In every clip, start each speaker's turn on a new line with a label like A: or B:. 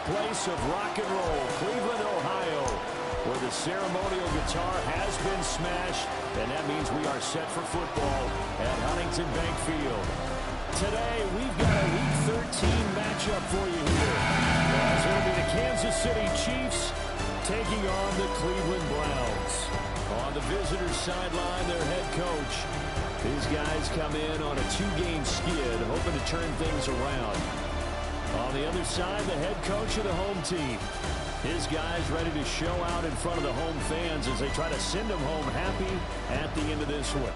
A: birthplace of rock and roll, Cleveland, Ohio, where the ceremonial guitar has been smashed, and that means we are set for football at Huntington Bank Field. Today, we've got a Week 13 matchup for you here, as it'll be the Kansas City Chiefs taking on the Cleveland Browns. On the visitors' sideline, their head coach. These guys come in on a 2-game skid, hoping to turn things around. On the other side, the head coach of the home team. His guys ready to show out in front of the home fans as they try to send them home happy at the end of this one.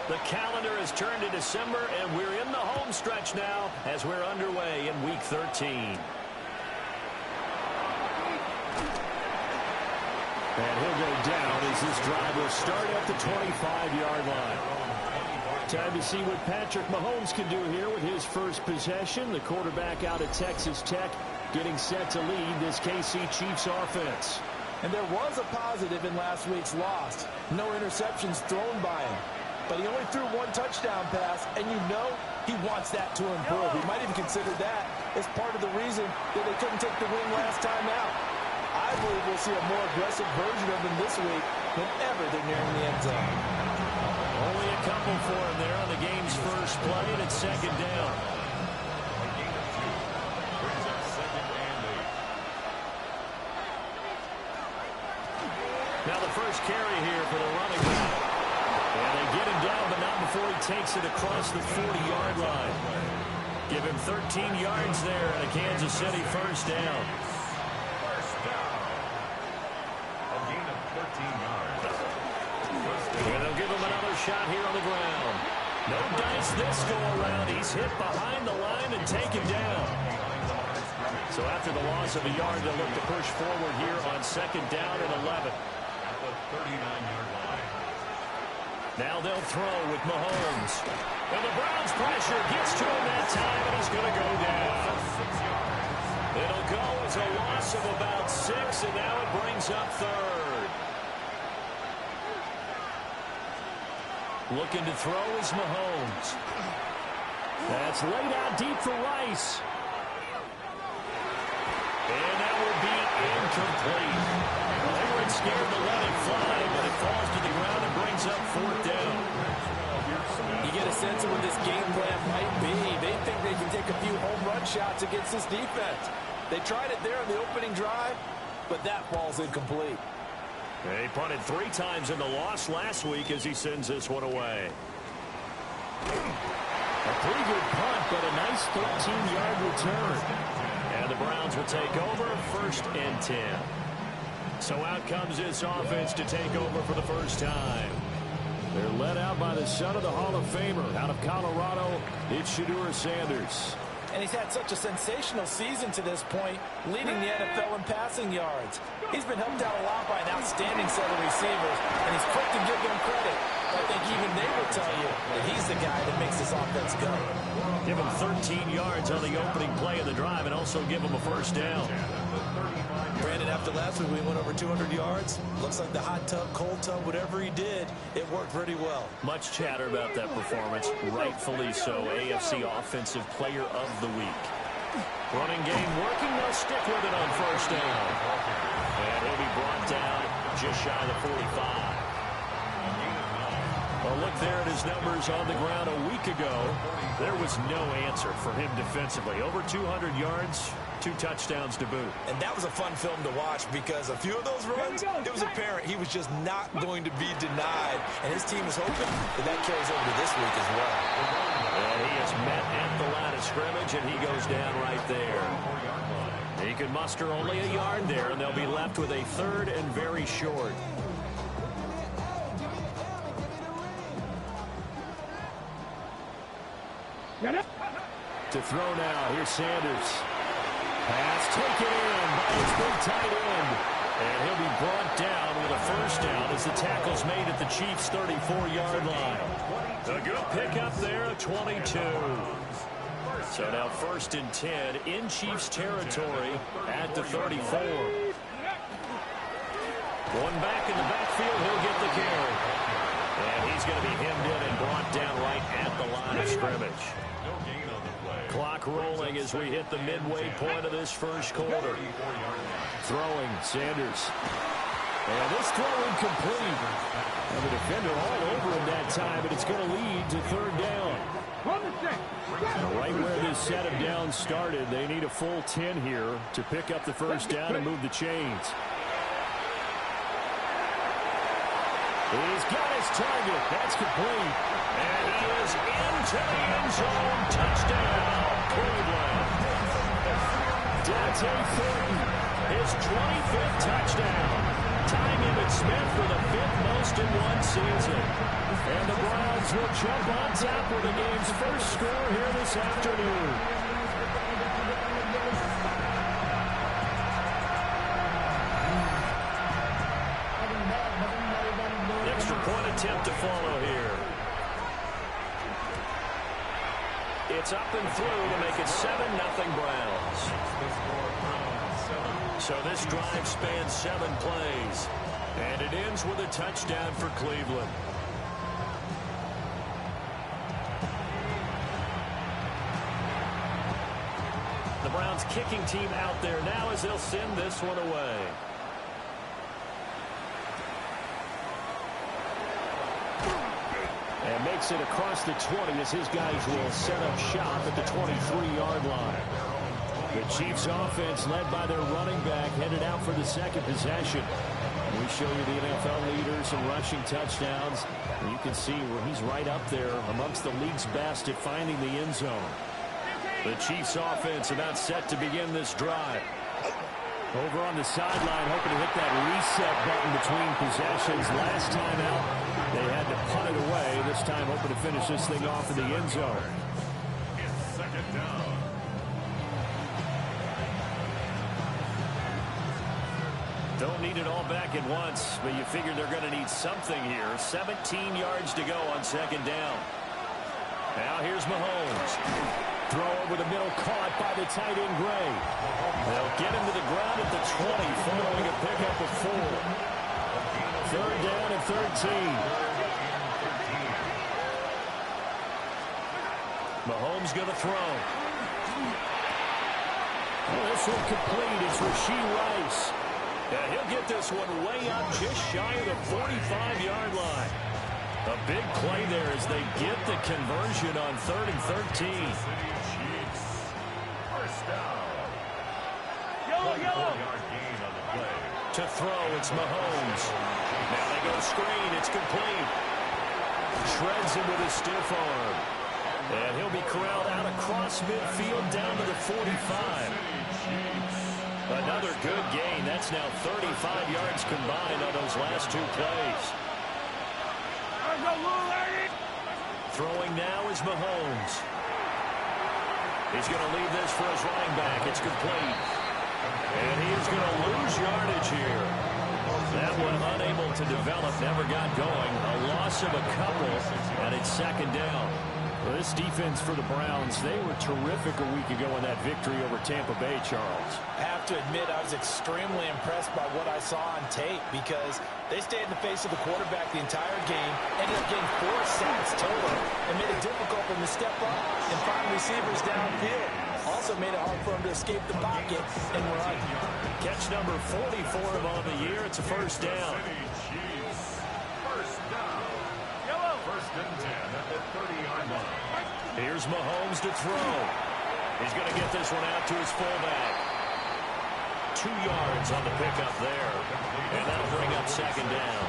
A: The calendar has turned to December, and we're in the home stretch now as we're underway in Week 13. And he'll go down as this drive will start at the 25-yard line. Time to see what Patrick Mahomes can do here with his first possession. The quarterback out of Texas Tech getting set to lead this KC Chiefs offense.
B: And there was a positive in last week's loss. No interceptions thrown by him. But he only threw one touchdown pass, and you know he wants that to improve. He might even consider that as part of the reason that they couldn't take the win last time out. I believe we'll see a more aggressive version of him this week whenever they're nearing the end zone.
A: Only a couple for him there on the game's first play, and it's second down. Now the first carry here for the running back. And they get him down, but not before he takes it across the 40-yard line. Give him 13 yards there and a Kansas City first down. And they'll give him another shot here on the ground. No dice this go-around. He's hit behind the line and taken down. So after the loss of a yard, they'll look to push forward here on second down and 11. At the 39-yard line. Now they'll throw with Mahomes. And the Browns pressure gets to him that time, and he's going to go down. It'll go as a loss of about 6, and now it brings up third. Looking to throw is Mahomes. That's laid out deep for Rice. And that will be incomplete. Well, they weren't scared to let it fly, but it falls to the ground and brings up fourth down.
B: You get a sense of what this game plan might be. They think they can take a few home run shots against this defense. They tried it there on the opening drive, but that ball's incomplete.
A: He punted 3 times in the loss last week as he sends this one away. A pretty good punt, but a nice 13-yard return. And the Browns will take over first and 10. So out comes this offense to take over for the first time. They're led out by the son of the Hall of Famer. Out of Colorado, it's Shedeur Sanders.
B: And he's had such a sensational season to this point, leading the NFL in passing yards. He's been helped out a lot by an outstanding set of receivers, and he's quick to give them credit. I think even they will tell you that he's the guy that makes this offense go.
A: Give him 13 yards on the opening play of the drive and also give him a first down.
B: Brandon, after last week we went over 200 yards. Looks like the hot tub, cold tub, whatever he did, it worked pretty well.
A: Much chatter about that performance. Rightfully so. AFC Offensive Player of the Week. Running game working. They'll stick with it on first down. And he'll be brought down just shy of the 45. Well, look there at his numbers on the ground a week ago. There was no answer for him defensively. Over 200 yards, 2 touchdowns to boot.
B: And that was a fun film to watch because a few of those runs, it was apparent he was just not going to be denied. And his team is hoping that that carries over to this week as well.
A: And he is met at the line of scrimmage, and he goes down right there. He could muster only a yard there, and they'll be left with a third and very short. To throw now, here's Sanders. Pass taken in by his big tight end. And he'll be brought down with a first down as the tackle's made at the Chiefs' 34-yard line. A good pickup there at 22. So now first and 10 in Chiefs territory at the 34. One back in the backfield, he'll get the carry. And he's going to be hemmed in and brought down right scrimmage. Clock rolling as we hit the midway point of this first quarter. Throwing, Sanders. And this throw incomplete. And the defender all over him that time, but it's going to lead to third down. Right where this set of downs started, they need a full 10 here to pick up the first down and move the chains. He's got his target. That's complete. And he is into the end zone. Touchdown, Cleveland. Dante Thornton, his 25th touchdown. Tying Emmitt Smith for the 5th most in one season. And the Browns will jump on top with the game's first score here this afternoon. Extra point attempt to follow here. It's up and through to make it 7-0 Browns. So this drive spans 7 plays. And it ends with a touchdown for Cleveland. The Browns kicking team out there now as they'll send this one away. And makes it across the 20 as his guys will set up shop at the 23-yard line. The Chiefs offense led by their running back headed out for the second possession. We show you the NFL leaders in rushing touchdowns. And you can see where he's right up there amongst the league's best at finding the end zone. The Chiefs offense about set to begin this drive. Over on the sideline, hoping to hit that reset button between possessions. Last time out, they had to punt it away. This time hoping to finish this thing off in the end zone.
C: It's second down.
A: Don't need it all back at once, but you figure they're going to need something here. 17 yards to go on second down. Now here's Mahomes. Throw over the middle, caught by the tight end Gray. They'll get him to the ground at the 20, following a pickup of 4. Third down and 13. Mahomes going to throw. Oh, this one complete. It's Rashee Rice. And he'll get this one way up just shy of the 45-yard line. A big play there as they get the conversion on 3rd and 13.
C: First down.
B: Yellow.
A: To throw, it's Mahomes. Now they go screen. It's complete. Shreds him with a stiff arm. And he'll be corralled out across midfield down to the 45. Another good gain. That's now 35 yards combined on those last 2 plays. Throwing now is Mahomes. He's going to leave this for his running back. It's complete. And he is going to lose yardage here. That one unable to develop, never got going. A loss of a couple, and it's second down. Well, this defense for the Browns, they were terrific a week ago in that victory over Tampa Bay, Charles.
B: I have to admit, I was extremely impressed by what I saw on tape because they stayed in the face of the quarterback the entire game, ended up getting 4 sacks total, and made it difficult for him to step up and find receivers downfield. Also made it hard for him to escape the pocket and run.
A: Catch number 40 for him on the year. It's a first down.
C: First down. First and 10 at the 30-yard line.
A: Here's Mahomes to throw. He's going to get this one out to his fullback. 2 yards on the pickup there. And that'll bring up second down.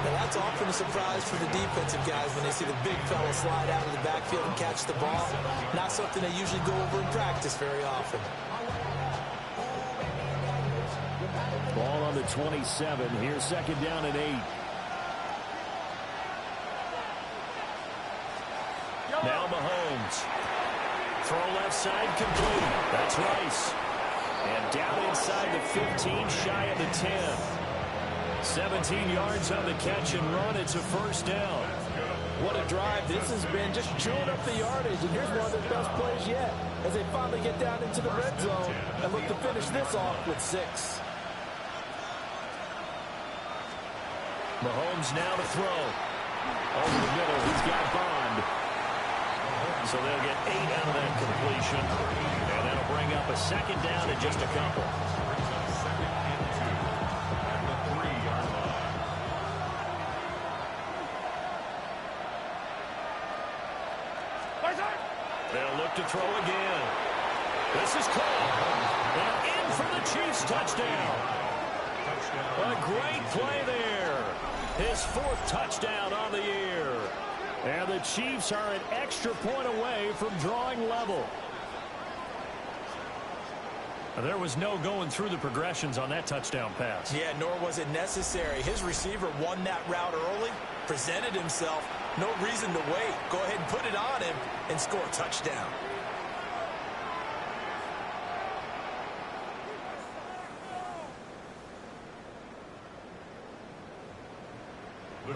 B: Now that's often a surprise for the defensive guys when they see the big fella slide out of the backfield and catch the ball. Not something they usually go over in practice very often.
A: Ball on the 27. Here's second down and 8. Now Mahomes. Throw left side complete. That's Rice. And down inside the 15, shy of the 10. 17 yards on the catch and run. It's a first down.
B: What a drive this has been, just chewing up the yardage. And here's one of their best plays yet as they finally get down into the red zone and look to finish this off with 6. Mahomes now to throw. Over the middle, he's got Bond. So
A: So they'll get 8 out of that completion. And that'll bring up a second down in just a couple. They'll look to throw again. This is caught. And in for the Chiefs touchdown. A great play there. His 4th touchdown on the year. And the Chiefs are an extra point away from drawing level. There was no going through the progressions on that touchdown pass.
B: Yeah, nor was it necessary. His receiver won that route early, presented himself. No reason to wait. Go ahead and put it on him and score a touchdown.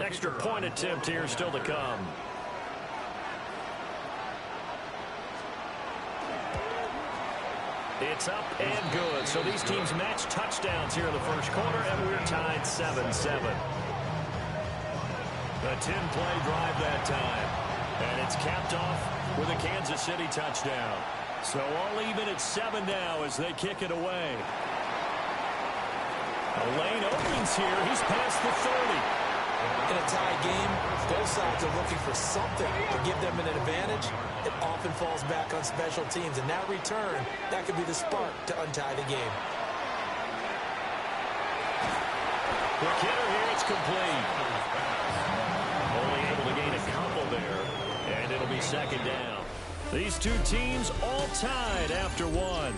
A: Extra point attempt here still to come. It's up and good. So these teams match touchdowns here in the first quarter, and we're tied 7-7. A 10-play drive that time. And it's capped off with a Kansas City touchdown. So all even at 7 now as they kick it away. A lane opens here. He's past the 30.
B: In a tie game, both sides are looking for something to give them an advantage. It often falls back on special teams, and that return, that could be the spark to untie the game.
A: Quick hitter here, it's complete. Only able to gain a couple there, and it'll be second down. These two teams all tied after 1.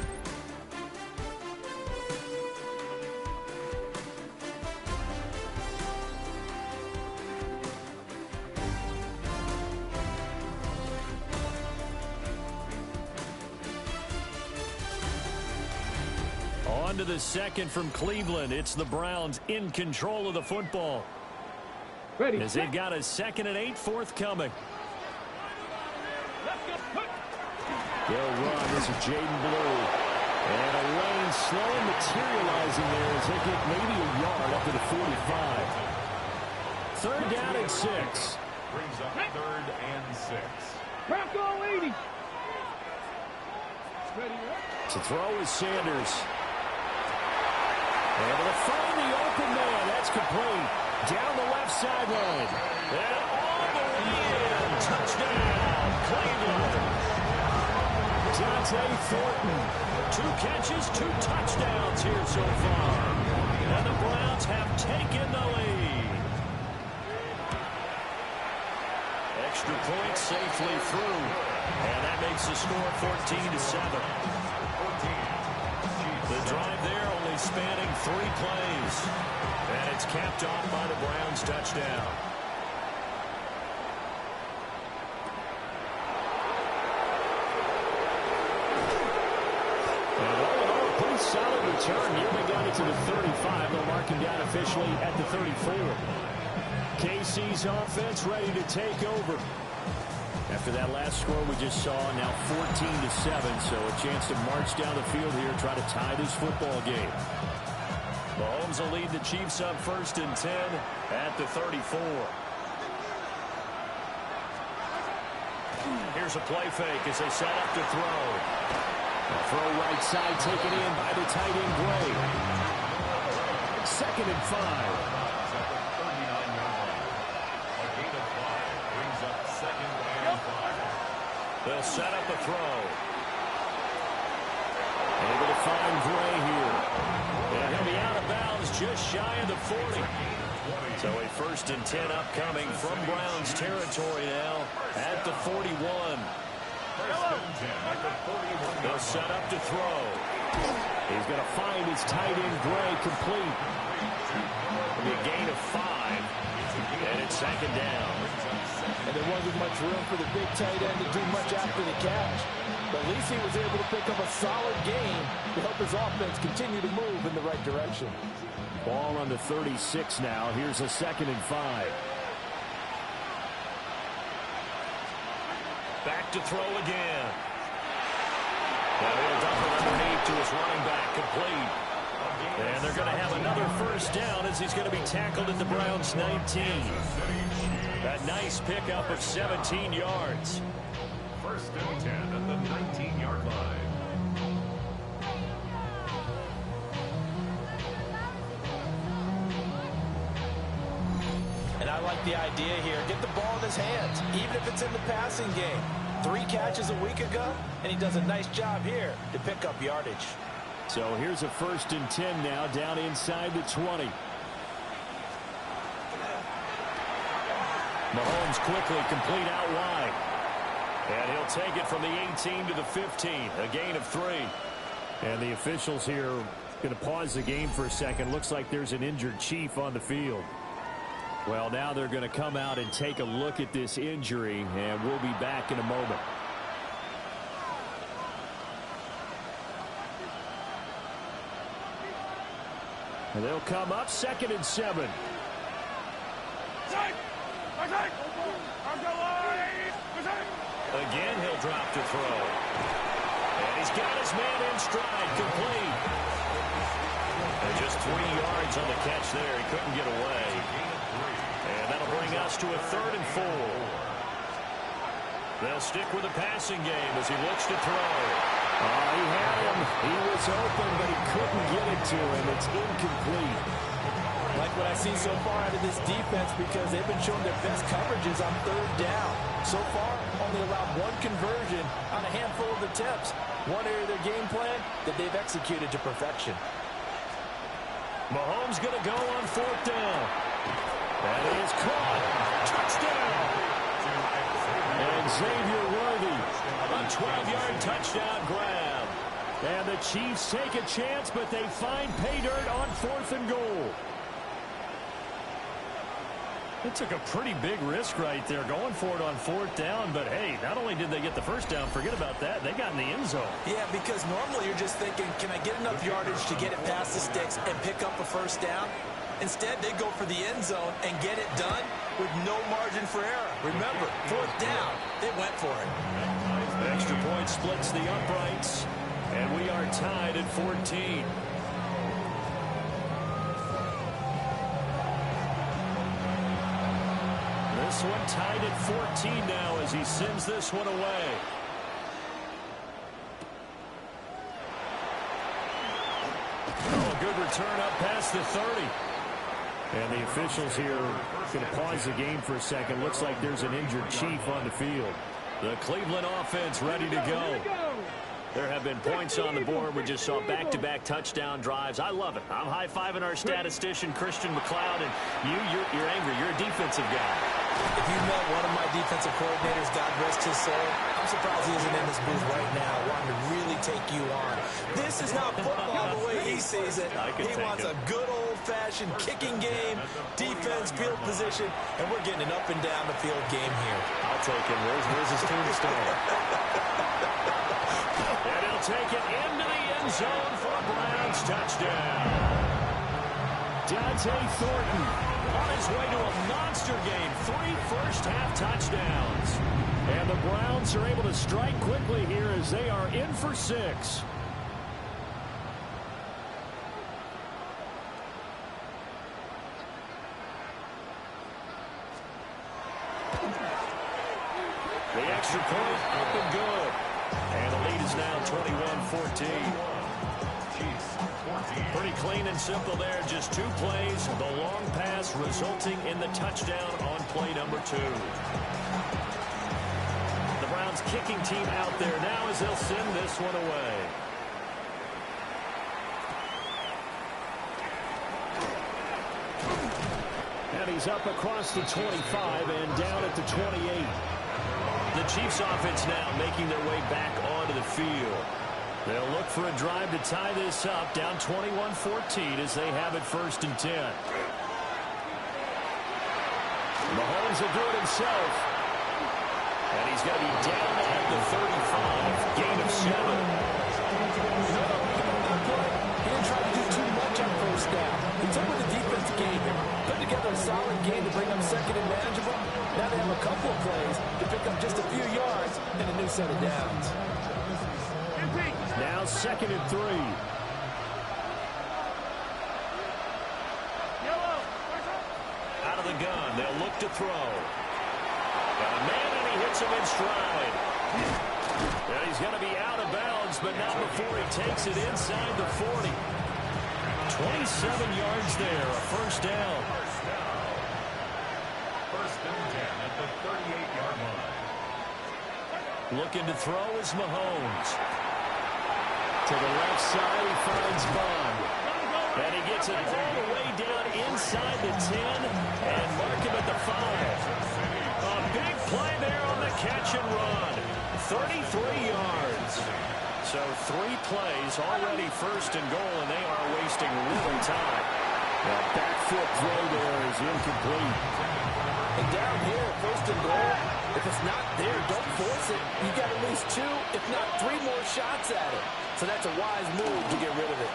A: On to the second from Cleveland. It's the Browns in control of the football.
D: Ready.
A: As they've got a 2nd and 8 forthcoming. They'll run. This is Jaden Blue. And a lane slow materializing there as they get maybe a yard up to the 45. 3rd down and 6.
C: Brings up 3rd and 6.
D: Crack all 80. Ready.
A: To throw is Sanders. Able to find the open man. That's complete. Down the left sideline. And all the way in. Touchdown, Cleveland. Dante Thornton. 2 catches, 2 touchdowns here so far. And the Browns have taken the lead. Extra point safely through. And that makes the score 14-7. The drive there only spanning 3 plays. And it's capped off by the Browns touchdown. And all in all, a pretty solid return. Nearly got it to the 35. They'll mark him down officially at the 34. KC's offense ready to take over. After that last score we just saw, now 14-7, so a chance to march down the field here, try to tie this football game. Mahomes will lead the Chiefs up 1st and 10 at the 34. Here's a play fake as they set up to throw. A throw right side taken in by the tight end Gray. 2nd and 5. They'll set up a throw. Able to find Gray here. And he'll be out of bounds just shy of the 40. So a 1st and 10 upcoming from Browns territory now at the 41. They'll set up to throw. He's going to find his tight end Gray complete. It'll be a gain of 5. And it's 2nd down.
B: And there wasn't much room for the big tight end to do much after the catch. But at least he was able to pick up a solid gain to help his offense continue to move in the right direction.
A: Ball on the 36 now. Here's a 2nd and 5. Back to throw again. Now he'll dump it underneath to his running back, complete. And they're going to have another 1st down as he's going to be tackled at the Browns' 19. A nice pickup of 17 yards.
C: First and 10 at the 19-yard line.
B: And I like the idea here. Get the ball in his hands, even if it's in the passing game. 3 catches a week ago, and he does a nice job here to pick up yardage.
A: So here's a first and 10 now, down inside the 20. Mahomes quickly complete out wide. And he'll take it from the 18 to the 15, a gain of 3. And the officials here going to pause the game for a second. Looks like there's an injured Chief on the field. Well, now they're going to come out and take a look at this injury, and we'll be back in a moment. And they'll come up 2nd and 7. Again, he'll drop to throw. And he's got his man in stride, complete. And just 3 yards on the catch there. He couldn't get away. And that'll bring us to a 3rd and 4. They'll stick with the passing game as he looks to throw. He had him. He was open, but he couldn't get it to him. It's incomplete.
B: Like what I've seen so far out of this defense, because they've been showing their best coverages on 3rd down. So far, only allowed 1 conversion on a handful of attempts. One area of their game plan that they've executed to perfection.
A: Mahomes going to go on 4th down. That is caught. Touchdown. And Xavier Worthy, a 12-yard touchdown grab. And the Chiefs take a chance, but they find pay dirt on 4th and goal. It took a pretty big risk right there going for it on 4th down, but hey, not only did they get the first down, forget about that, they got in the end zone.
B: Yeah, because normally you're just thinking, can I get enough yardage to get it past the sticks and pick up a first down? Instead, they go for the end zone and get it done with no margin for error. Remember, 4th down, they went for it.
A: The extra point splits the uprights, and we are tied at 14. This one tied at 14 now as he sends this one away. Oh, a good return up past the 30. And the officials here going to pause the game for a second. Looks like there's an injured Chief on the field. The Cleveland offense ready to go. There have been points on the board. We just saw back-to-back touchdown drives. I love it. I'm high-fiving our statistician, Christian McLeod, and you're angry. You're a defensive guy.
B: If you met one of my defensive coordinators, God rest his soul, I'm surprised he isn't in this booth right now wanting to really take you on. This is not football the way he sees it. He wants a good old-fashioned kicking game, defense, field position, and we're getting an up-and-down-the-field game here.
A: I'll take him. Where's his tombstone? And he'll take it into the end zone for a Browns touchdown. Dante Thornton on his way to a monster game. 3 first-half touchdowns. And the Browns are able to strike quickly here as they are in for 6. The extra point up and good. And the lead is now 21-14. Pretty clean and simple there. Just 2 plays. The long pass resulting in the touchdown on play number 2. The Browns kicking team out there now as they'll send this one away. And he's up across the 25 and down at the 28. The Chiefs offense now making their way back onto the field. They'll look for a drive to tie this up, down 21-14 as they have it 1st and 10. Mahomes will do it himself. And he's going to be down at the 35, gain of 7.
B: He didn't try to do too much on 1st down. He took what the defense gave him, put together a solid game to bring them 2nd and manageable. Now they have a couple of plays to pick up just a few yards and a new set of downs.
A: Now 2nd and 3. Out of the gun, they'll look to throw. Got a man and he hits him in stride. And he's going to be out of bounds, but not before he takes it inside the 40. 27 yards there, a first down.
C: First and 10 at the 38-yard line.
A: Looking to throw is Mahomes. To the left side, he finds Bond. And he gets it all the way down inside the 10 and mark him at the 5. A big play there on the catch and run. 33 yards. So 3 plays, already first and goal, and they are wasting little time. That back foot throw there is incomplete.
B: And down here, first and goal, if it's not there, don't force it. You got at least 2, if not 3 more shots at it. So that's a wise move to get rid of it.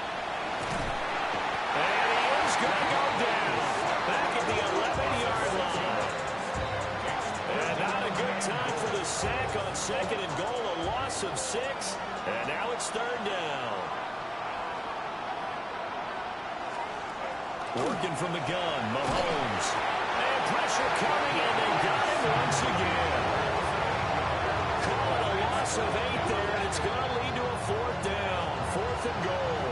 A: And he is going to go down back at the 11-yard line. And not a good time for the sack on second and goal, a loss of 6. And now it's third down. Working from the gun, Mahomes. And pressure coming, and they got him once again. Call it a loss of 8 there, and it's going to lead to a fourth down. Fourth and goal.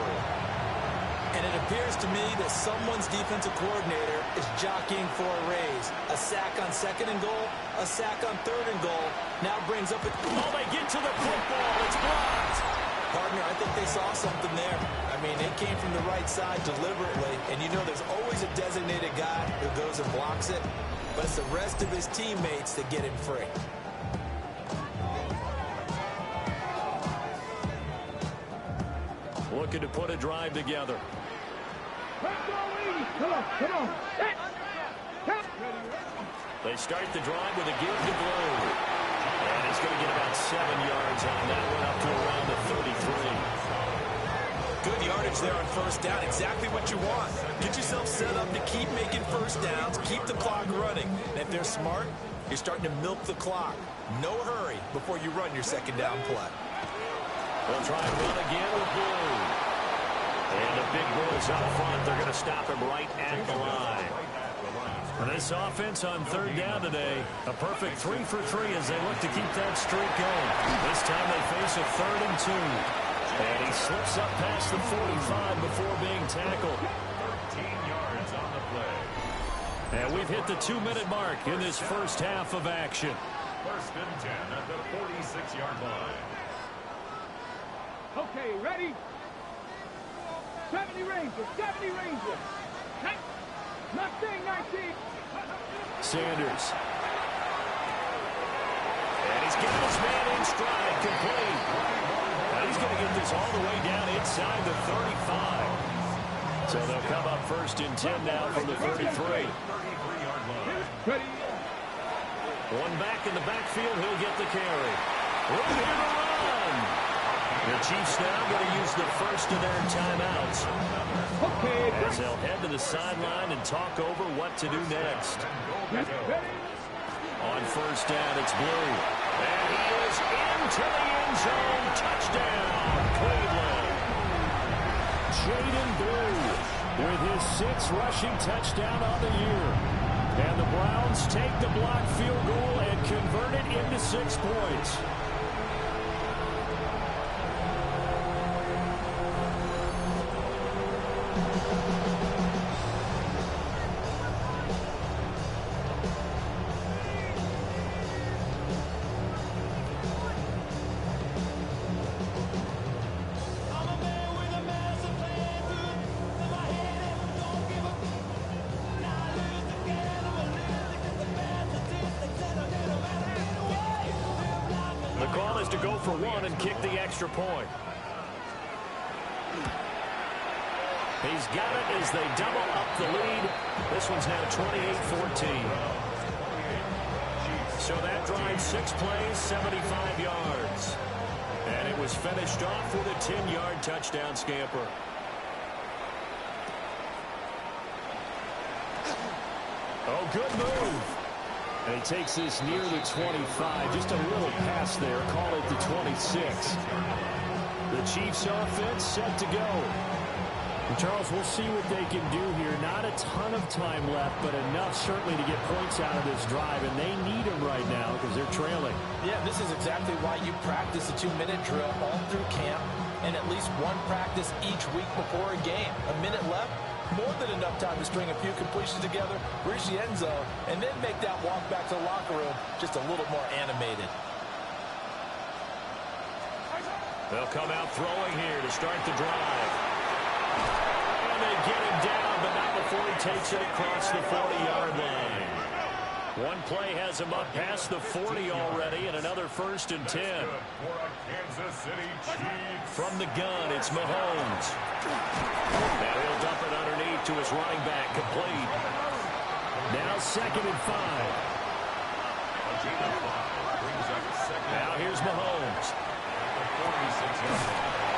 B: And it appears to me that someone's defensive coordinator is jockeying for a raise. A sack on second and goal, a sack on third and goal. Now brings up a...
A: Oh, they get to the football. It's blocked.
B: Partner, I think they saw something there. I mean, it came from the right side deliberately. And you know there's always a designated guy who goes and blocks it. But it's the rest of his teammates that get him free.
A: Looking to put a drive together.
D: Come on, come on.
A: They start the drive with a give to Blue. And he's going to get about 7 yards on that one, up to around the 33.
B: Good yardage there on first down. Exactly what you want. Get yourself set up to keep making first downs, keep the clock running. And if they're smart, you're starting to milk the clock. No hurry before you run your second down play.
A: They'll try and run again with Blue. And the big boys up front, they're going to stop him right at the line. And this offense on third down today, a perfect 3 for 3 as they look to keep that streak going. This time they face a 3rd and 2. And he slips up past the 45 before being tackled.
C: 13 yards on the play.
A: And we've hit the 2-minute mark in this first half of action.
C: First and 10 at the 46-yard line.
D: Okay, ready? 70 Rangers, 70 Rangers. Not saying 19.
A: Sanders. And he's got his man in stride, complete. Now he's going to get this all the way down inside the 35. So they'll come up first and 10 now from the 33.
C: 33-yard line.
D: Ready?
A: One back in the backfield, he'll get the carry. Room here to run. The Chiefs now going to use the first of their timeouts.
D: Okay.
A: As they'll head to the sideline and talk over what to do next. On first down, it's Blue. And he is into the end zone. Touchdown, Cleveland. Jaden Blue with his 6th rushing touchdown on the year. And the Browns take the blocked field goal and convert it into 6 points. The call is to go for 1 and kick the extra point. He's got it as they double up the lead. This one's now 28-14. So that drive, 6 plays, 75 yards. And it was finished off with a 10-yard touchdown scamper. Oh, good move. And he takes this near the 25. Just a little pass there. Call it the 26. The Chiefs offense set to go. And Charles, we'll see what they can do here. Not a ton of time left, but enough certainly to get points out of this drive, and they need them right now because they're trailing.
B: Yeah, this is exactly why you practice a 2-minute drill all through camp and at least one practice each week before a game. A minute left, more than enough time to string a few completions together, reach the end zone, and then make that walk back to the locker room just a little more animated.
A: They'll come out throwing here to start the drive. And they get him down, but not before he takes it across the 40-yard line. One play has him up past the 40 already, and another 1st and 10. From the gun, it's Mahomes. Now he'll dump it underneath to his running back, complete. Now 2nd and 5. Now here's Mahomes.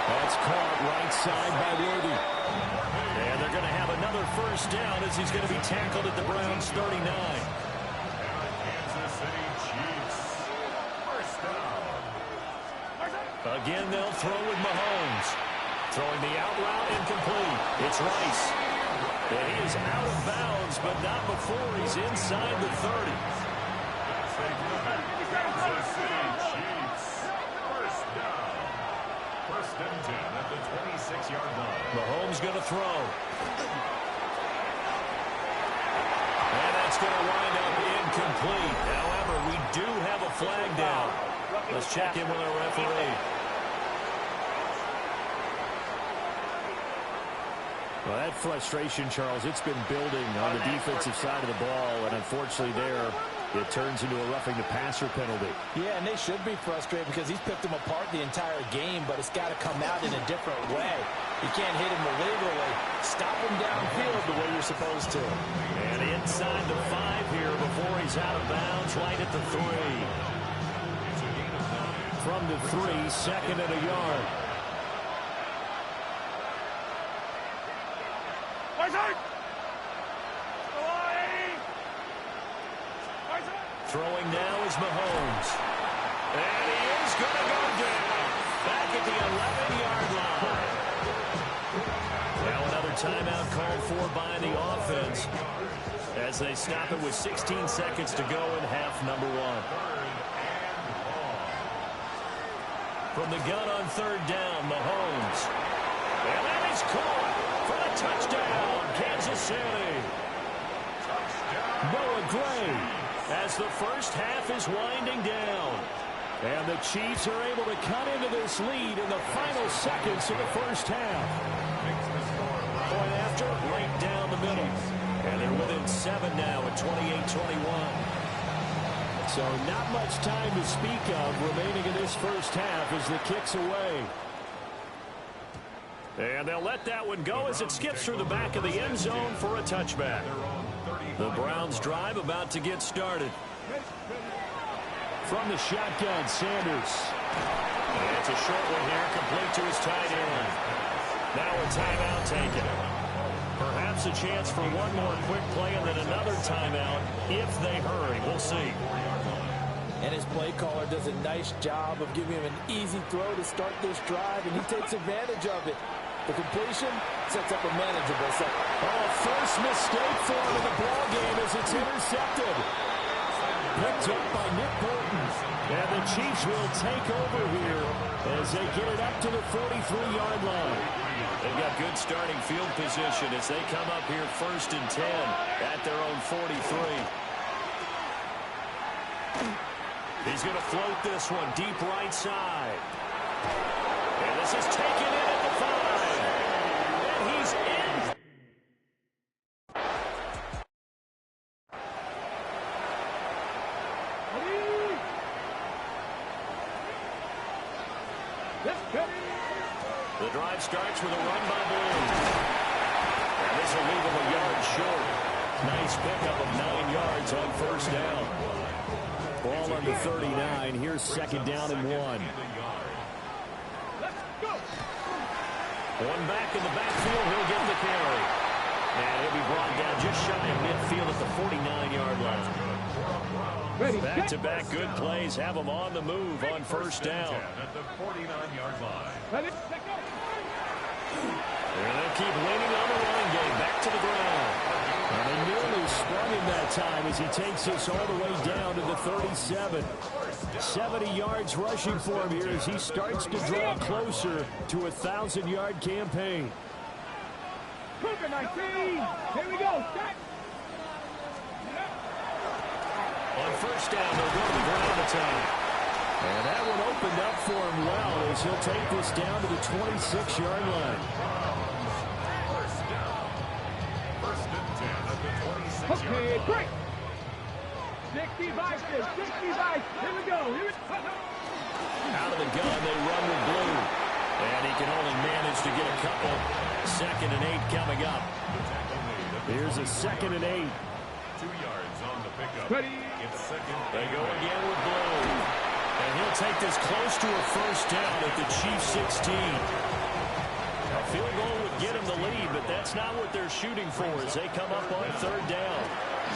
A: That's caught right side by Worthy. And they're going to have another 1st down as he's going to be tackled at the Browns 39. Again, they'll throw with Mahomes. Throwing the out route, incomplete. It's Rice. And he is out of bounds, but not before he's inside the 30.
C: Kansas City Chiefs. 1st down. 1st and 10 at the 26-yard line.
A: Mahomes going to throw. And that's going to wind up incomplete. However, we do have a flag down. Let's check in with our referee. Well, that frustration, Charles, it's been building on the defensive side of the ball, and unfortunately there, it turns into a roughing the passer penalty.
B: Yeah, and they should be frustrated because he's picked them apart the entire game, but it's got to come out in a different way. You can't hit him illegally. Stop him downfield the way you're supposed to.
A: And inside the 5 here before he's out of bounds, right at the 3. From the 3, 2nd and a yard. Throwing now is Mahomes. And he is going to go down. Back at the 11-yard line. Now another timeout called for by the offense as they stop it with 16 seconds to go in half number 1. From the gun on 3rd down, Mahomes. And that is caught for the touchdown, Kansas City. Noah Gray as the 1st half is winding down. And the Chiefs are able to cut into this lead in the final seconds of the 1st half. Point after, right down the middle. And they're within 7 now at 28-21. So not much time to speak of remaining in this 1st half as the kick's away. And they'll let that one go as it skips through the back of the end zone for a touchback. The Browns drive about to get started. From the shotgun, Sanders. And it's a short one here, complete to his tight end. Now a timeout taken. Perhaps a chance for one more quick play and then another timeout if they hurry. We'll see.
B: And his play caller does a nice job of giving him an easy throw to start this drive, and he takes advantage of it. The completion sets up a manageable second.
A: Oh, first mistake for him in the ball game as it's intercepted. Picked up by Nick Bolton. And the Chiefs will take over here as they get it up to the 43-yard line. They've got good starting field position as they come up here 1st and 10 at their own 43. He's going to float this one deep right side. And this is taken in at the 5. And he's in. The drive starts with a run by Bloom. And this will leave him a yard short. Nice pickup of 9 yards on 1st down. Ball on the 39. Here's 2nd down and 1. One back in the backfield. He'll get the carry. And he'll be brought down just shy of midfield at the 49-yard line. Back-to-back good plays have them on the move on 1st down.
C: At the 49-yard line.
A: And they'll keep leaning on the running game. Back to the ground. And they nearly sprung him that time as he takes us all the way down to the 37. 70 yards rushing for him here as he starts to draw closer to a 1,000-yard campaign.
D: Cougar 19. Here we go. Set.
A: On first down, they'll go to the ground attack. And that one opened up for him well as he'll take this down to the 26-yard line.
C: First down. First and 10 at the 26-yard
D: Okay,
C: line.
D: break. 65, 65. Here we go. Here we go.
A: Out of the gun, they run with Blue. And he can only manage to get a couple. 2nd and 8 coming up. Here's a 2nd and 8.
C: 2 yards on the pickup.
D: Ready.
C: It's second.
A: They go again with Blue. And he'll take this close to a first down at the Chiefs 16. A field goal would get him the lead, but that's not what they're shooting for as they come up on 3rd down.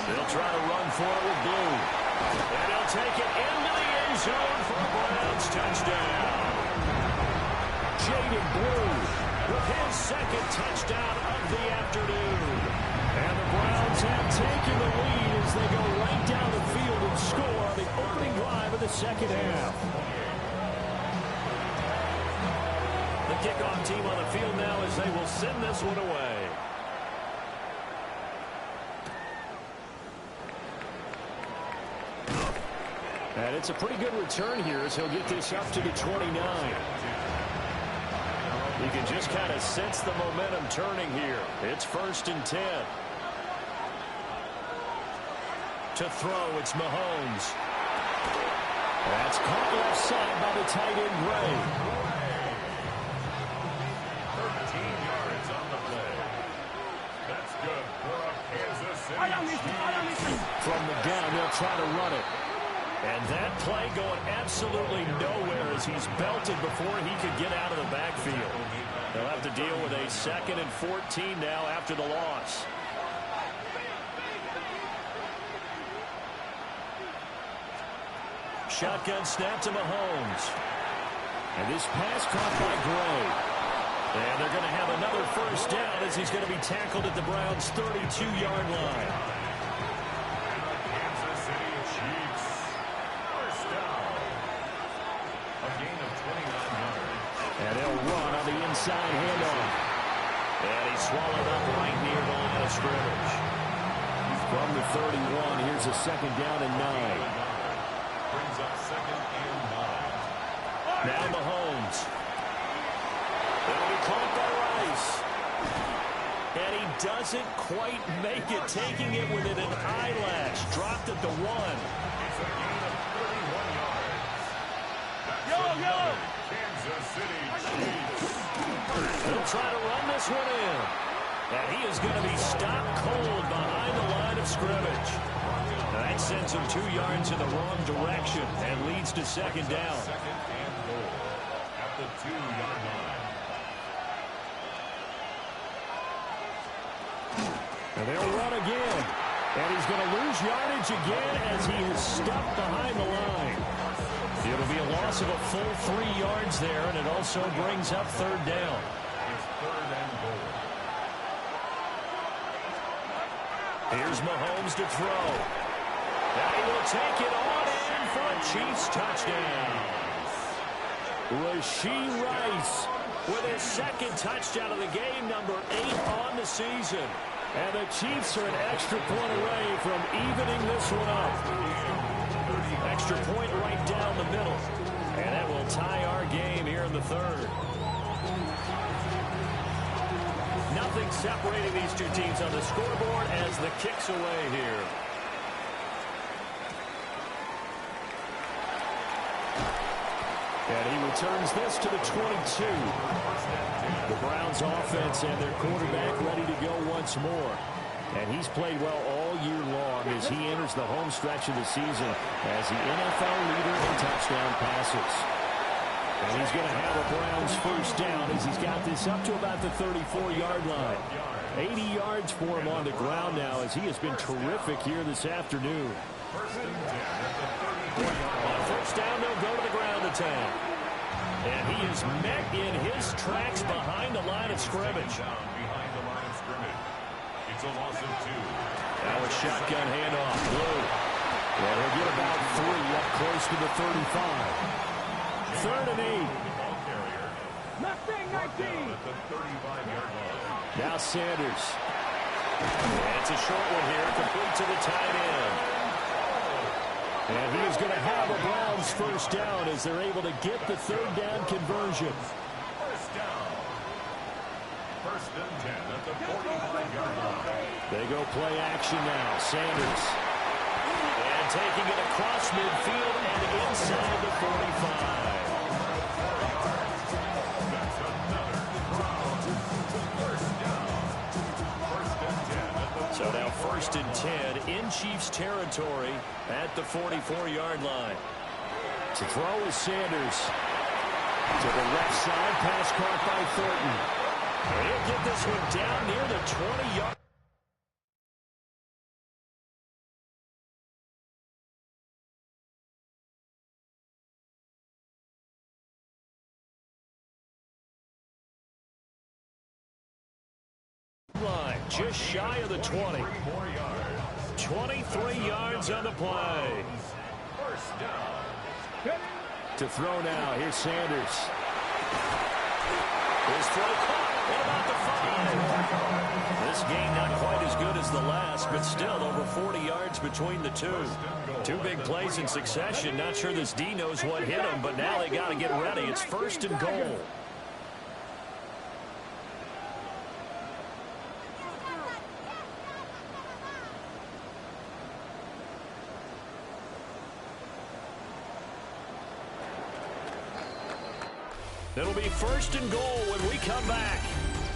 A: They'll try to run for it with Blue. And he'll take it into the end zone for a Browns touchdown. Jaden Blue with his 2nd touchdown of the afternoon. And the Browns have taken the lead as they go right down the field and score on the opening drive of the 2nd half. The kickoff team on the field now as they will send this one away. And it's a pretty good return here as he'll get this up to the 29. You can just kind of sense the momentum turning here. It's 1st and 10. To throw, it's Mahomes. That's caught left side by the tight end, Gray.
C: 13 yards on the play. That's good for a Kansas City Chiefs.
A: From the gun, they'll try to run it. And that play going absolutely nowhere as he's belted before he could get out of the backfield. They'll have to deal with a 2nd and 14 now after the loss. Shotgun snap to Mahomes. And this pass caught by Gray. And they're going to have another first down as he's going to be tackled at the Browns' 32-yard line.
C: Kansas City Chiefs. First down. A gain of 29 yards.
A: And they'll run on the inside handoff. And he's swallowed up right near the line of scrimmage. From the 31, here's a 2nd down and 9.
C: Brings up 2nd and 9.
A: Now Mahomes. That'll be caught by Rice. And he doesn't quite make it, taking it within an eyelash. Dropped at the 1.
C: It's a gain of 31 yards. That's
D: Yo!
C: another Kansas City Chiefs.
A: They'll try to run this one in. And he is going to be stopped cold behind the line of scrimmage. That sends him 2 yards in the wrong direction and leads to 2nd down.
C: 2nd and goal at the 2-yard line.
A: And they'll run again. And he's going to lose yardage again as he is stuck behind the line. It'll be a loss of a full 3 yards there, and it also brings up 3rd down.
C: It's 3rd and goal.
A: Here's Mahomes to throw. And he will take it on in for a Chiefs touchdown. Rashee Rice with his 2nd touchdown of the game, number 8 on the season. And the Chiefs are an extra point away from evening this one up. Extra point right down the middle. And that will tie our game here in the 3rd. Nothing separating these two teams on the scoreboard as the kick's away here. And he returns this to the 22. The Browns offense and their quarterback ready to go once more. And he's played well all year long as he enters the home stretch of the season as the NFL leader in touchdown passes. And he's going to have a Browns first down as he's got this up to about the 34-yard line. 80 yards for him on the ground now as he has been terrific here this afternoon.
C: First and 10 at the 34-yard line.
A: On first down, they'll go to the ground attack. And he is met in his tracks behind the line of scrimmage.
C: Behind the line of scrimmage. It's a loss of 2.
A: Now a shotgun handoff. Blue. And he'll get about 3 up close to the 35. 3rd and 8.
C: Ball carrier.
D: Mustang 19.
C: At the 35-yard line.
A: Now Sanders. And it's a short one here, complete to the tight end. And he is going to have a Browns first down as they're able to get the 3rd down conversion.
C: First down. 1st and 10 at the 45-yard line.
A: They go play action now. Sanders. And taking it across midfield and inside the 45.
C: That's another Browns first down. 1st and 10 at the
A: So now 1st and 10 in Chiefs territory at the 44-yard line. To throw is Sanders. To the left side, pass caught by Thornton. He'll get this one down near the 20-yard. Line just shy of the 20. 23 yards on the play.
C: first down.
A: To throw now. Here's Sanders. His throw caught at about the 5. This game not quite as good as the last, but still over 40 yards between the two. 2 big plays in succession. Not sure this D knows what hit him, but now they got to get ready. It's 1st and goal. It'll be 1st and goal when we come back.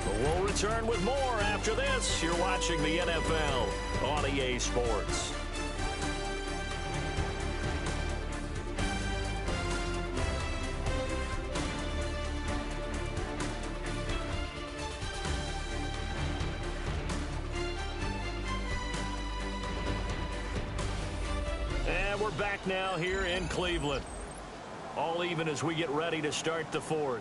A: But we'll return with more after this. You're watching the NFL on EA Sports. And we're back now here in Cleveland. All even as we get ready to start the 4th.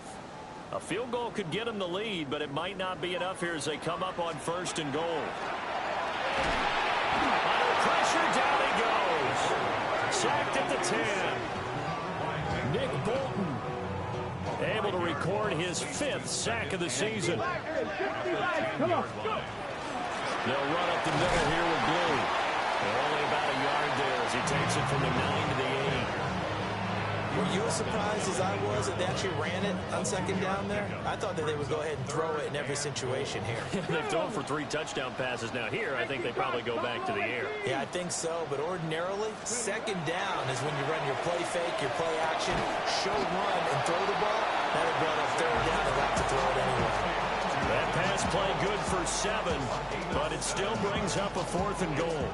A: A field goal could get them the lead, but it might not be enough here as they come up on 1st and goal. Under pressure, down he goes. Sacked at the 10. Nick Bolton able to record his 5th sack of the season.
D: Come on.
A: They'll run up the middle here with Blue. Only about a yard there as he takes it from the 9 to the 8.
B: Were you as surprised as I was that they actually ran it on 2nd down there? I thought that they would go ahead and throw it in every situation here.
A: They've thrown for 3 touchdown passes now. Here, I think they probably go back to the air.
B: Yeah, I think so. But ordinarily, 2nd down is when you run your play fake, your play action, show run, and throw the ball. Now they brought up 3rd down and got to throw it anyway.
A: That pass play good for 7, but it still brings up a 4th and goal.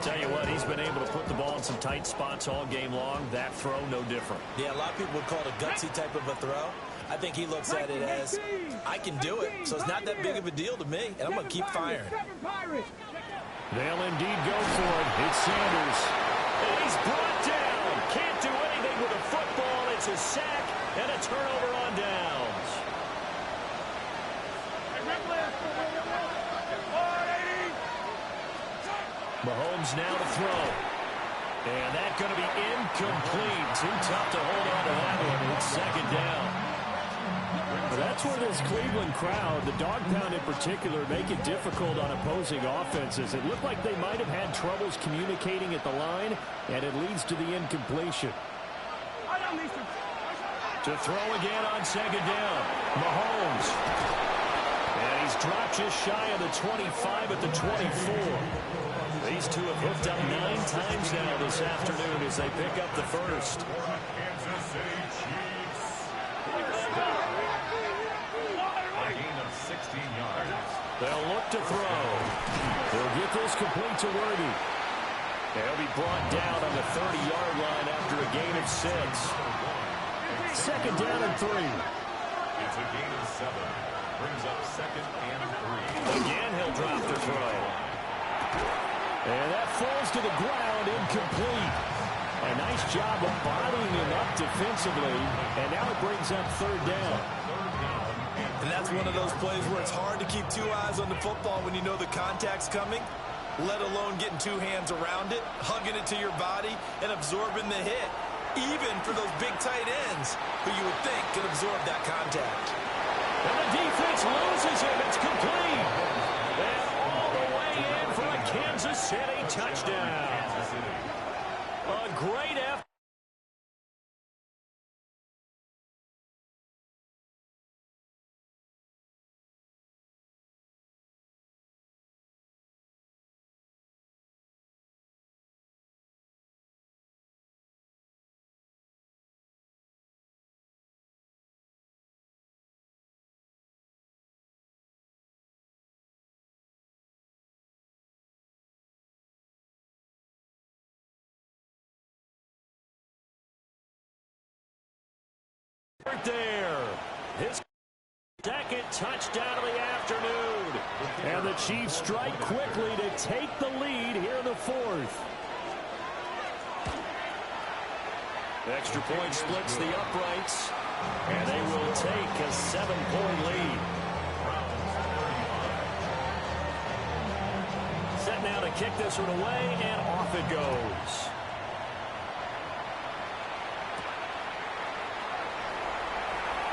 A: Tell you what, he's been able to put the ball in some tight spots all game long. That throw, no different.
B: Yeah, a lot of people would call it a gutsy type of a throw. I think he looks at it as, I can do it, so it's not that big of a deal to me, and I'm going to keep firing.
A: They'll indeed go for it. It's Sanders. And he's brought down. Can't do anything with a football. It's a sack and a turnover on downs. Mahomes now to throw. And that's going to be incomplete. Too tough to hold on to that one. It's 2nd down. Well, that's where this Cleveland crowd, the dog pound in particular, make it difficult on opposing offenses. It looked like they might have had troubles communicating at the line, and it leads to the incompletion. To throw again on 2nd down. Mahomes. And he's dropped just shy of the 25 at the 24. These two have hooked up 9 times now this afternoon as they pick up the 1st.
C: Kansas City Chiefs. A gain of 16 yards.
A: They'll look to throw. They'll get this complete to Worthy. They'll be brought down on the 30-yard line after a gain of 6. 2nd down and 3.
C: It's a gain of 7. Brings up 2nd and 3.
A: Again, he'll drop the throw. And that falls to the ground, incomplete. A nice job of bodying him up defensively, and now it brings up third down.
B: And that's one of those plays where it's hard to keep two eyes on the football when you know the contact's coming, let alone getting two hands around it, hugging it to your body, and absorbing the hit, even for those big tight ends who you would think can absorb that contact.
A: And the defense loses him. It's complete. And all the way in for a Kansas City touchdown. A great effort. There, his second touchdown of the afternoon. And the Chiefs strike quickly to take the lead here in the fourth. Extra point splits the uprights, and they will take a 7-point lead. Set now to kick this one away, and off it goes.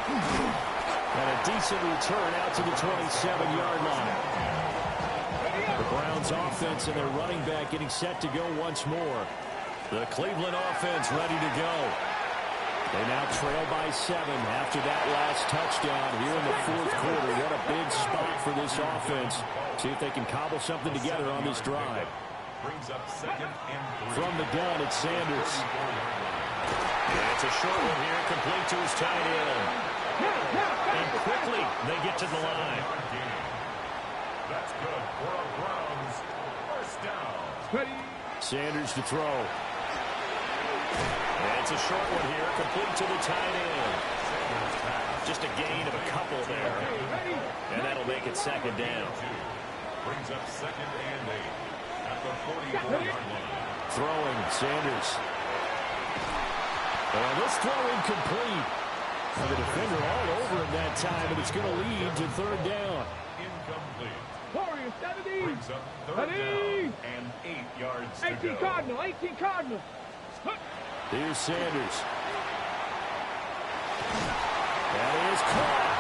A: And a decent return out to the 27-yard line. The Browns offense and their running back getting set to go once more. The Cleveland offense ready to go. They now trail by 7 after that last touchdown here in the fourth quarter. What a big spot for this offense. See if they can cobble something together on this drive. From the gun, it's Sanders. And it's a short one here, complete to his tight end. And quickly, they get to the line.
C: That's good for a Browns first down.
A: Sanders to throw. And it's a short one here, complete to the tight end. Just a gain of a couple there. And that'll make it second down.
C: Brings up second and 8 at the 44-yard line.
A: Throwing, Sanders. And this throw incomplete. The defender all over him that time, and it's going to lead to third down.
C: Incomplete.
D: Warriors, 70.
C: Brings up third down and 8 yards to
D: 18
C: go.
D: Cardinal, 18 Cardinal.
A: Here's Sanders. That is caught.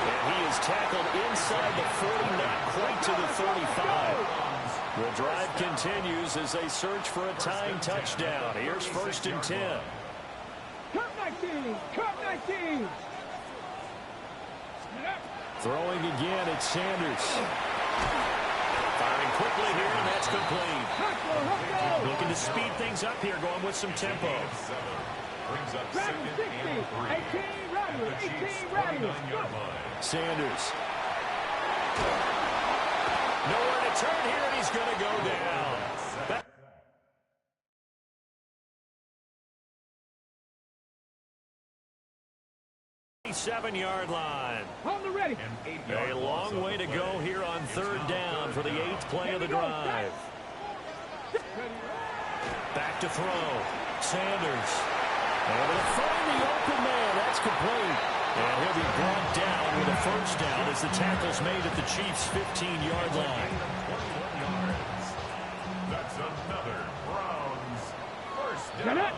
A: And he is tackled inside the 40, not quite to the 35. The drive continues as they search for a tying touchdown. Here's first and 10.
D: Cup 19, Cup 19.
A: Throwing again, it's Sanders. Firing quickly here, and that's complete. Looking to speed things up here, going with some tempo.
C: Brings up
D: Rattler,
C: second
D: 60,
C: and 3.
D: 18 Rattler,
C: At the Chiefs'
D: 18 Rattler.
C: 49-yard line.
A: Sanders. Nowhere to turn here, and he's going to go down. Back 7-yard line.
D: On the ready.
A: A long way to go here on third down for the 8th play of the drive. Back to throw. Sanders. Able to find the open man. That's complete. And he'll be brought down with a first down as the tackle's made at the Chiefs' 15-yard line.
C: 21 yards. That's another Browns first down.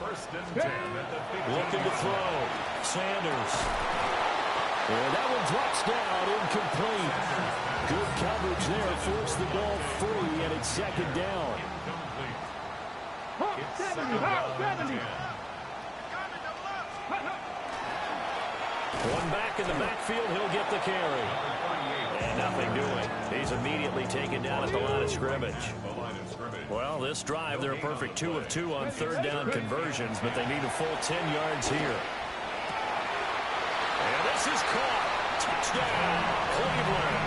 C: First and 10 at the 15.
A: Looking to throw. Sanders. And that one drops down, incomplete. Good coverage there, forced the ball free, and it's second down.
C: Incomplete.
D: Hawk 70, Hawk 70.
A: One back in the backfield, he'll get the carry. And nothing doing. He's immediately taken down at the line of scrimmage. Well, this drive, they're a perfect 2 of 2 on third down conversions, but they need a full 10 yards here. And this is caught. Touchdown, Cleveland.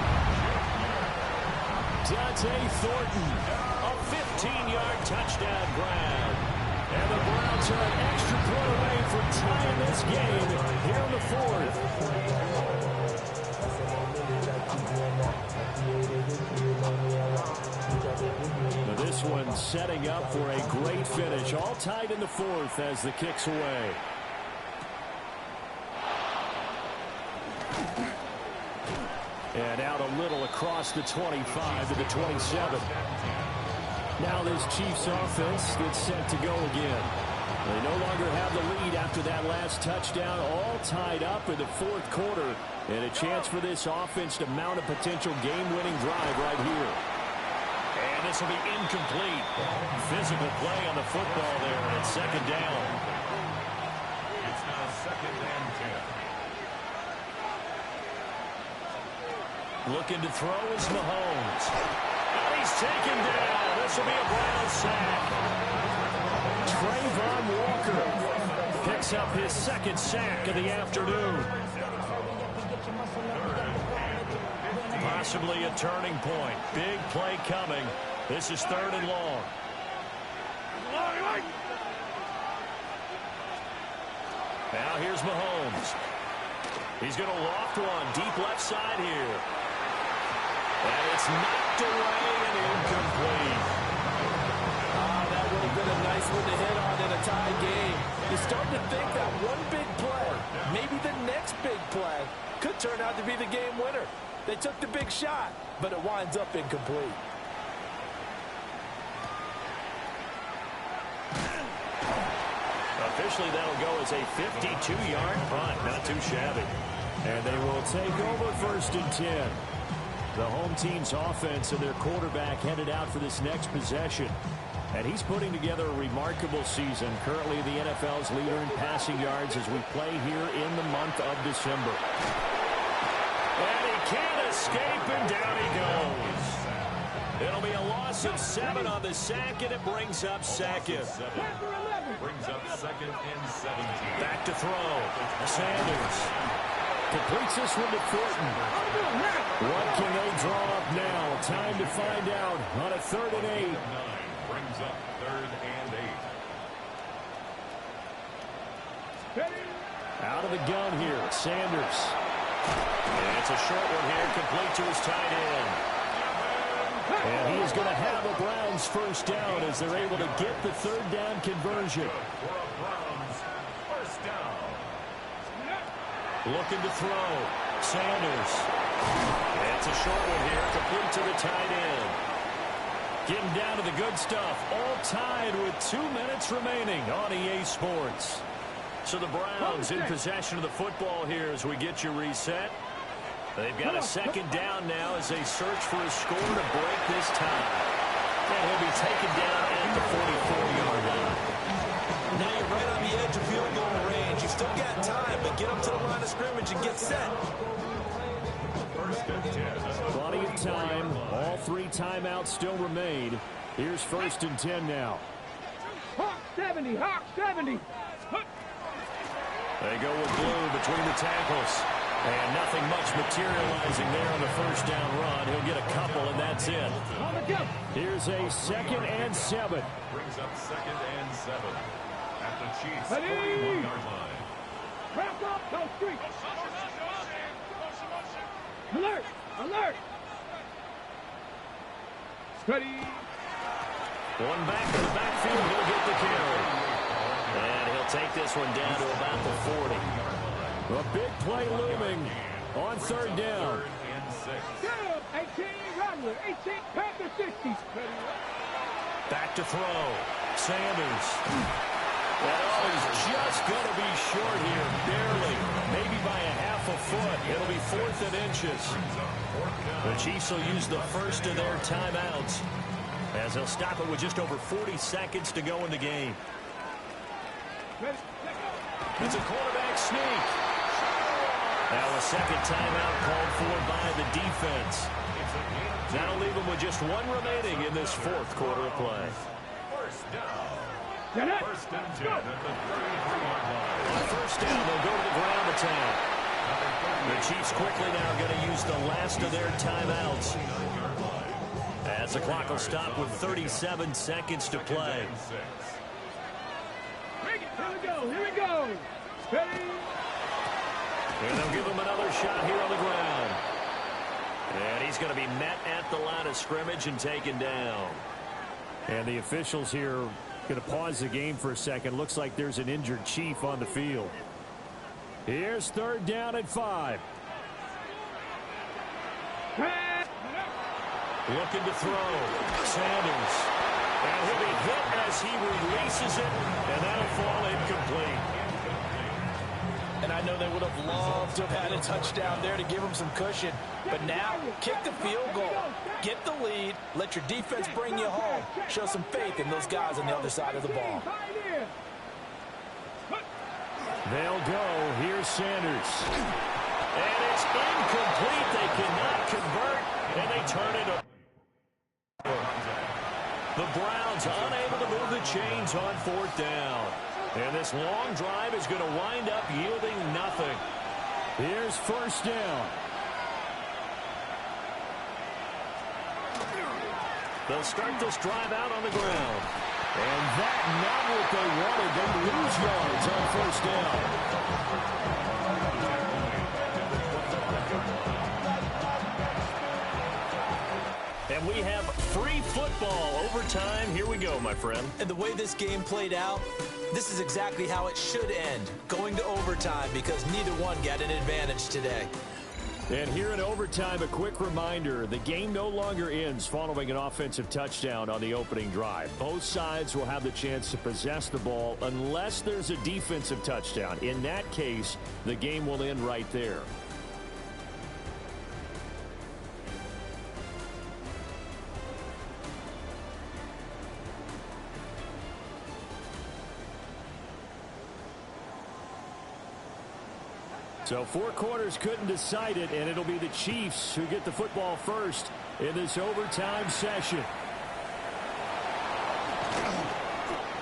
A: Dante Thornton, a 15-yard touchdown grab. And the Browns are an extra point away from tying this game here in the fourth. Now this one and setting up for a great finish. All tied in the fourth as the kick's away. And out a little across the 25 to the 27. Now this Chiefs offense gets set to go again. They no longer have the lead after that last touchdown, all tied up in the fourth quarter. And a chance for this offense to mount a potential game-winning drive right here. And this will be incomplete. Physical play on the football there, and it's second down.
C: It's now second and 10.
A: Looking to throw is Mahomes. And he's taken down. This will be a Brown sack. Trayvon Walker picks up his second sack of the afternoon. Possibly a turning point. Big play coming. This is third and long. Now here's Mahomes. He's going to loft one deep left side here. And it's knocked away and incomplete.
B: That would have been a nice one to hit on in a tie game. You're starting to think that one big play, maybe the next big play, could turn out to be the game winner. They took the big shot, but it winds up incomplete.
A: Officially, that'll go as a 52-yard punt. Not too shabby. And they will take over first and 10. The home team's offense and their quarterback headed out for this next possession. And he's putting together a remarkable season. Currently the NFL's leader in passing yards as we play here in the month of December. And he can't escape, and down he goes. It'll be a loss of 7 on the sack, and it brings up second.
C: Brings up second and 17.
A: Back to throw. Sanders completes this one to Thornton. What can they draw up now? Time to find out on a 3rd and 8.
C: Brings up 3rd and 8.
A: Out of the gun here, Sanders. And it's a short one here, complete to his tight end. And he is going to have a Browns first down as they're able to get the 3rd down conversion.
C: For a Browns first down.
A: Looking to throw. Sanders. And it's a short one here, complete to the tight end. Getting down to the good stuff. All tied with 2 minutes remaining on EA Sports. So the Browns in possession of the football here as we get you reset. They've got a second down now as they search for a score to break this tie. And he'll be taken down at the 44-yard line.
B: Now you're right on the edge of field goal range. You still got time, but get up to the line of scrimmage and get set.
C: First and 10.
A: Plenty of time. All 3 timeouts still remain. Here's first and 10 now.
D: Hawk 70, Hawk 70.
A: They go with blue between the tackles. And nothing much materializing there on the first down run. He'll get a couple, and that's it. Here's a 2nd and 7.
C: Brings up 2nd and 7. At the Chiefs'
D: Ready?
C: 41-yard line.
D: Wrap up, go street. Alert, alert. Steady.
A: One back to the backfield. He'll get the carry. And he'll take this one down to about the 40. A big play looming on 3rd down.
C: 3rd and 6.
D: 18 Rattler, 18 Panther 60.
A: Back to throw. Sanders. Oh, he's just going to be short here, barely. Maybe by a half a foot. It'll be 4th and inches. The Chiefs will use the first of their timeouts as they'll stop it with just over 40 seconds to go in the game. It's a quarterback sneak. Now a second timeout called for by the defense. That'll leave them with just 1 remaining in this 4th quarter of play.
C: First down.
D: Get it.
C: First and 10 at the 33-yard line.
A: On first down, they'll go to the ground attack. The Chiefs quickly now going to use the last of their timeouts. As the clock will stop with 37 seconds to play.
D: Here we go, here we go. Steady.
A: And they'll give him another shot here on the ground. And he's going to be met at the line of scrimmage and taken down. And the officials here going to pause the game for a second. Looks like there's an injured Chief on the field. Here's 3rd down and 5. Looking to throw. Sanders. And he'll be hit as he releases it, and that'll fall incomplete.
B: And I know they would have loved to have had a touchdown there to give them some cushion. But now, kick the field goal. Get the lead. Let your defense bring you home. Show some faith in those guys on the other side of the ball.
A: They'll go. Here's Sanders. And it's incomplete. They cannot convert, and they turn it over. The Browns unable to move the chains on 4th down. And this long drive is going to wind up yielding nothing. Here's 1st down. They'll start this drive out on the ground. And that not what they wanted. They lose yards on 1st down. And we have free football overtime. Here we go, my friend.
B: And the way this game played out, this is exactly how it should end, going to overtime, because neither one got an advantage today.
A: And here in overtime, a quick reminder, the game no longer ends following an offensive touchdown on the opening drive. Both sides will have the chance to possess the ball unless there's a defensive touchdown. In that case, the game will end right there. So 4 quarters couldn't decide it, and it'll be the Chiefs who get the football first in this overtime session.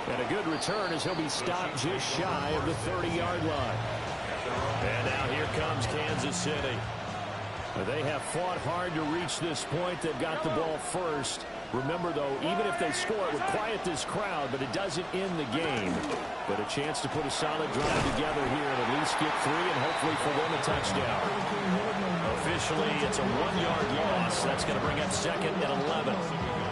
A: And a good return as he'll be stopped just shy of the 30-yard line. And now here comes Kansas City. They have fought hard to reach this point. They've got the ball first. Remember, though, even if they score, it would quiet this crowd, but it doesn't end the game. But a chance to put a solid drive together here and at least get 3 and hopefully for them a touchdown. Officially, it's a 1-yard loss. That's going to bring up 2nd and 11.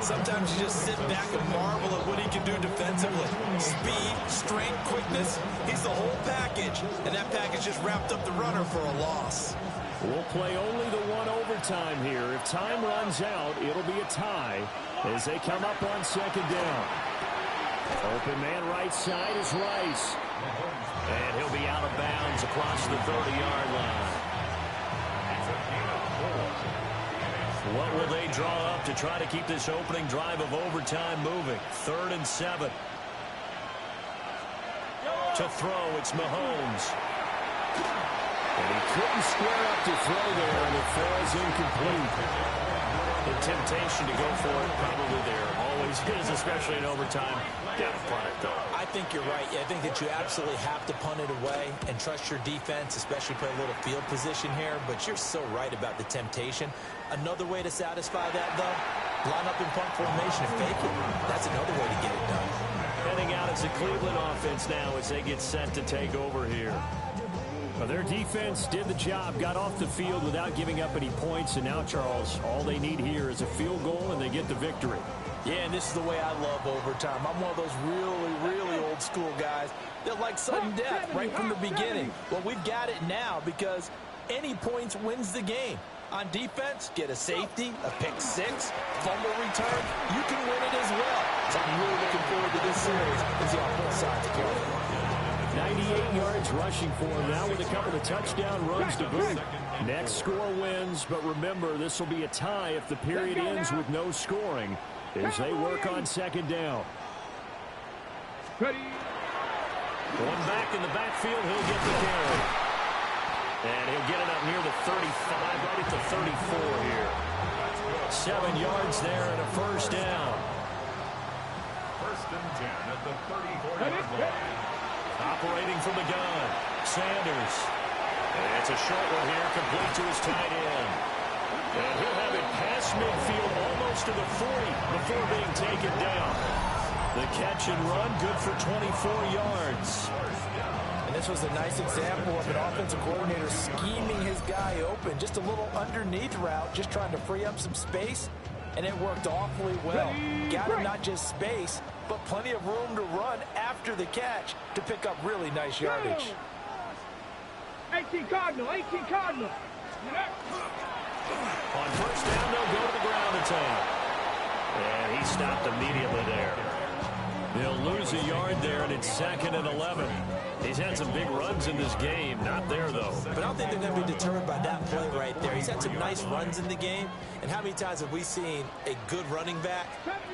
B: Sometimes you just sit back and marvel at what he can do defensively. Speed, strength, quickness. He's the whole package. And that package just wrapped up the runner for a loss.
A: We'll play only the 1 overtime here. If time runs out, it'll be a tie as they come up on 2nd down. Open man right side is Rice. And he'll be out of bounds across the 30-yard line. What will they draw up to try to keep this opening drive of overtime moving? 3rd and 7. To throw, it's Mahomes. And he couldn't square up to throw there, and it falls incomplete. The temptation to go for it probably there always is, especially in overtime. Got to punt it, though.
B: I think you're right. I think that you absolutely have to punt it away and trust your defense, especially play a little field position here. But you're so right about the temptation. Another way to satisfy that, though, line up in punt formation and fake it. That's another way to get it done.
A: Heading out as the Cleveland offense now as they get set to take over here. Well, their defense did the job, got off the field without giving up any points, and now, Charles, all they need here is a field goal, and they get the victory.
B: Yeah, and this is the way I love overtime. I'm one of those really old school guys that like sudden death right from the beginning. Well, we've got it now because any points wins the game. On defense, get a safety, a pick 6, fumble return, you can win it as well. So I'm really looking forward to this series as the offense sides to carry it.
A: 98 yards rushing for him now with a couple of touchdown runs to boot. Next score wins, but remember, this will be a tie if the period ends with no scoring as they work on 2nd down. Going back in the backfield, he'll get the carry. And he'll get it up near the 35, right at the 34 here. 7 yards there and a 1st down.
C: 1st and 10 at the 34-yard line.
A: Operating from the gun, Sanders. And it's a short one here, complete to his tight end. And he'll have it past midfield, almost to the 40, before being taken down. The catch and run, good for 24 yards.
B: And this was a nice example of an offensive coordinator scheming his guy open. Just a little underneath route, just trying to free up some space. and it worked awfully well. Got him not just space, but plenty of room to run after the catch to pick up really nice yardage.
D: 18 Cardinal, 18 Cardinal.
A: On first down, they'll go to the ground attack. And he stopped immediately there. They'll lose a yard there, and it's 2nd and 11. He's had some big runs in this game. Not there, though.
B: But I don't think they're going to be deterred by that play right there. He's had some nice runs in the game. And how many times have we seen a good running back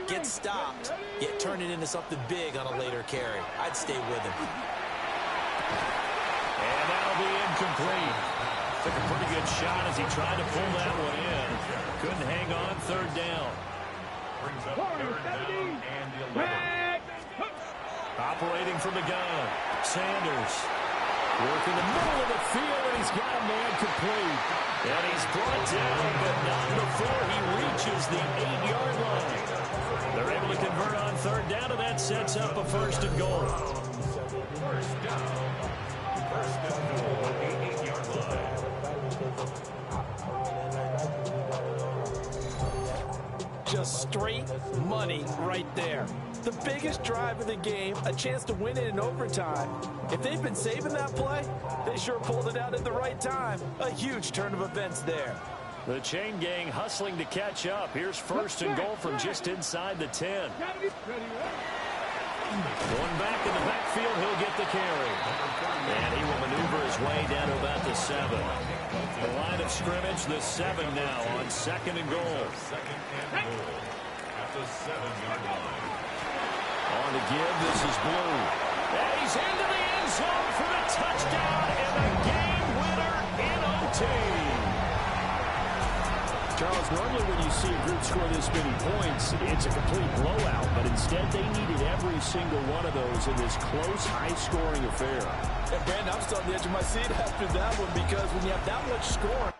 B: get stopped, yet turn it into something big on a later carry? I'd stay with him.
A: And that'll be incomplete. Took a pretty good shot as he tried to pull that one in. Couldn't hang on 3rd down.
C: Brings up 3rd down and 11.
A: Operating from the gun, Sanders. Working the middle of the field, and he's got a man complete. And he's brought down, but not before he reaches the 8-yard line. They're able to convert on 3rd down, and that sets up a 1st and goal.
C: First down. 1st and goal at the 8-yard line.
B: Just straight money right there. The biggest drive of the game, a chance to win it in overtime. If they've been saving that play, they sure pulled it out at the right time. A huge turn of events there.
A: The chain gang hustling to catch up. Here's 1st and goal from just inside the 10. Going back in the backfield, he'll get the carry. And he will maneuver his way down to about the 7. The line of scrimmage, the 7 now on 2nd and goal.
C: 2nd and goal at the 7-yard line.
A: On to give, this is Blue. And he's into the end zone for the touchdown and the game winner in OT. Charles, normally when you see a group score this many points, it's a complete blowout. But instead, they needed every single one of those in this close, high-scoring affair.
B: And Brandon, I'm still on the edge of my seat after that one because when you have that much scoring,